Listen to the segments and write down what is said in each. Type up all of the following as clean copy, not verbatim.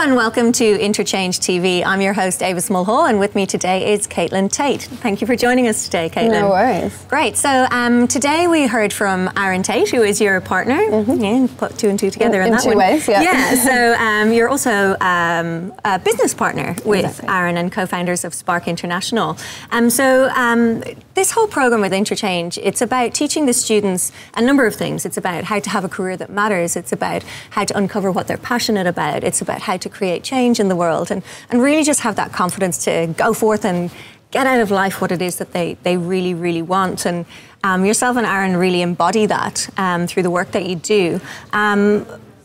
and welcome to Interchange TV. I'm your host, Avis Mulhall, and with me today is Kaitlin Tait. Thank you for joining us today, Kaitlin. No worries. Great. So today we heard from Aaron Tait, who is your partner. Yeah, put two and two together in that two ways, yeah. Yeah, so you're also a business partner with Aaron and co-founders of Spark International. This whole program with Interchange, it's about teaching the students a number of things. It's about how to have a career that matters. It's about how to uncover what they're passionate about. It's about how to create change in the world and really just have that confidence to go forth and get out of life what it is that they really, really want. And yourself and Aaron really embody that through the work that you do.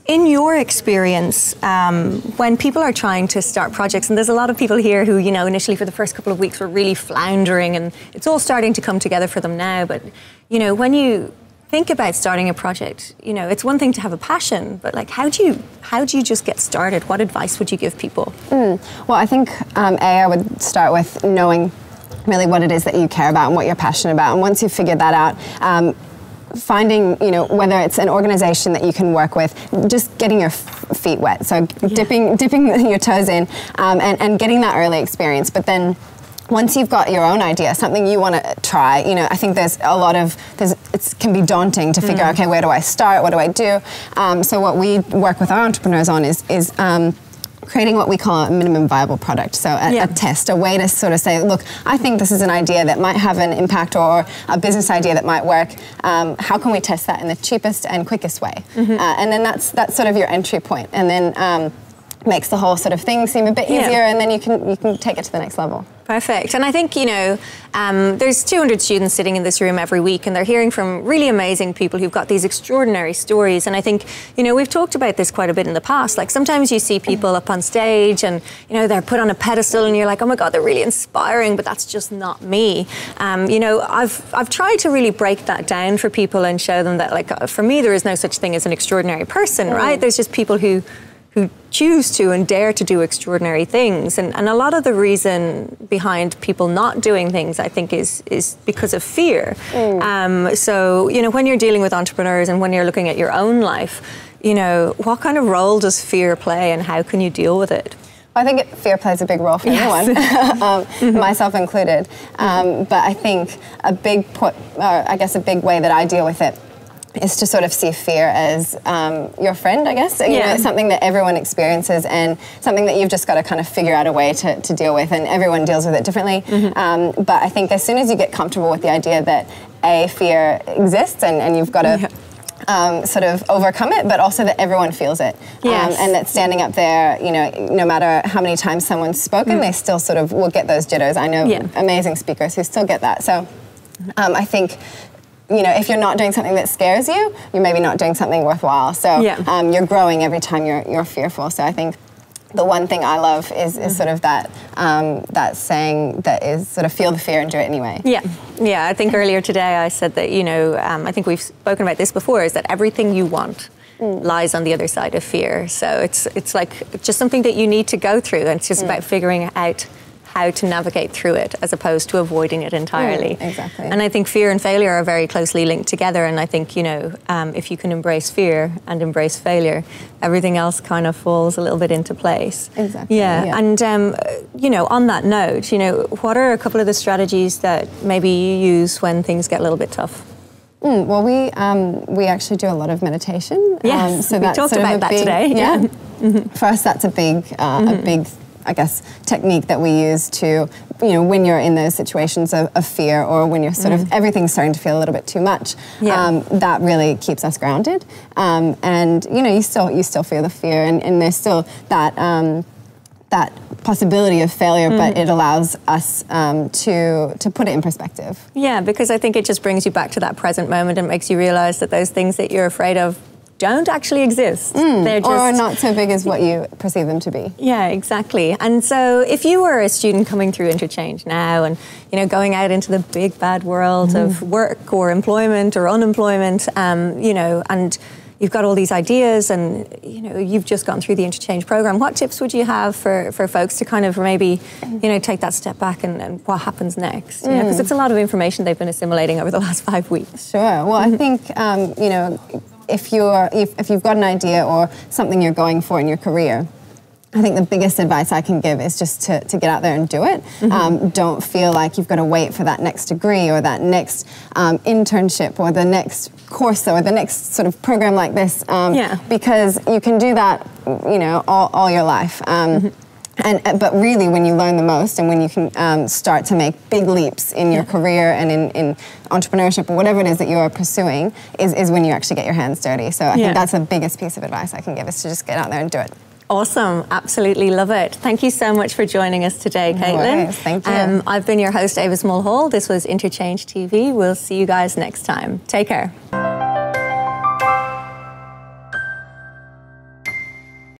In your experience, when people are trying to start projects, and there's a lot of people here who, initially for the first couple of weeks were really floundering, and it's all starting to come together for them now, but, when you think about starting a project, it's one thing to have a passion, but how do you just get started? What advice would you give people? Well, I think, I would start with knowing really what it is that you care about and what you're passionate about. And once you've figured that out, finding, whether it's an organization that you can work with, just getting your feet wet. So dipping your toes in and getting that early experience. But then once you've got your own idea, something you want to try, I think it can be daunting to figure out, okay, where do I start? What do I do? So what we work with our entrepreneurs on is creating what we call a minimum viable product. So a test, a way to sort of say, look, I think this is an idea that might have an impact or a business idea that might work. How can we test that in the cheapest and quickest way? And then that's sort of your entry point. And then makes the whole sort of thing seem a bit easier, and then you can take it to the next level. Perfect. And I think, there's 200 students sitting in this room every week, and they're hearing from really amazing people who've got these extraordinary stories. And I think, we've talked about this quite a bit in the past. Like sometimes you see people up on stage and, they're put on a pedestal and you're like, oh my God, they're really inspiring, but that's just not me. I've tried to really break that down for people and show them that, for me, there is no such thing as an extraordinary person, right? There's just people who choose to and dare to do extraordinary things. And a lot of the reason behind people not doing things, I think, is because of fear. So, when you're dealing with entrepreneurs and when you're looking at your own life, what kind of role does fear play and how can you deal with it? I think fear plays a big role for anyone, myself included. But I think a big way that I deal with it is to sort of see fear as your friend, I guess. It's something that everyone experiences and something that you've just got to kind of figure out a way to deal with, and everyone deals with it differently. But I think as soon as you get comfortable with the idea that fear exists and you've got to sort of overcome it, but also that everyone feels it. And that standing up there, no matter how many times someone's spoken, they still sort of will get those jitters. I know amazing speakers who still get that. So I think if you're not doing something that scares you, you're maybe not doing something worthwhile. So you're growing every time you're fearful. So I think the one thing I love is sort of that saying that is sort of feel the fear and do it anyway. Yeah. I think earlier today I said that, I think we've spoken about this before, is that everything you want lies on the other side of fear. So it's like just something that you need to go through, and it's just about figuring out how to navigate through it as opposed to avoiding it entirely. Exactly. And I think fear and failure are very closely linked together, and I think, if you can embrace fear and embrace failure, everything else kind of falls a little bit into place. Exactly. Yeah. And, on that note, what are a couple of the strategies that maybe you use when things get a little bit tough? Well, we actually do a lot of meditation. Yes, so we talked about that today. Yeah. For us, that's a big I guess, technique that we use to, when you're in those situations of fear, or when you're sort of, everything's starting to feel a little bit too much, that really keeps us grounded. And, you still feel the fear, and there's still that possibility of failure, but it allows us to put it in perspective. Yeah, because I think it just brings you back to that present moment and makes you realize that those things that you're afraid of don't actually exist. They're just, or not so big as what you perceive them to be. Yeah, exactly. And so if you were a student coming through Interchange now and, going out into the big bad world of work or employment or unemployment, and you've got all these ideas and, you've just gone through the Interchange program, what tips would you have for folks to kind of maybe, take that step back and what happens next? Because it's a lot of information they've been assimilating over the last 5 weeks. Sure. Well, I think, if you've got an idea or something you're going for in your career, I think the biggest advice I can give is just to get out there and do it. Don't feel like you've got to wait for that next degree or that next internship or the next course or the next sort of program like this, because you can do that, you know, all your life. But really, when you learn the most and when you can start to make big leaps in your career and in entrepreneurship or whatever it is that you're pursuing is when you actually get your hands dirty. So I think that's the biggest piece of advice I can give, is to just get out there and do it. Awesome. Absolutely love it. Thank you so much for joining us today, Kaitlin. No worries. Thank you. I've been your host, Avis Mulhall. This was Interchange TV. We'll see you guys next time. Take care.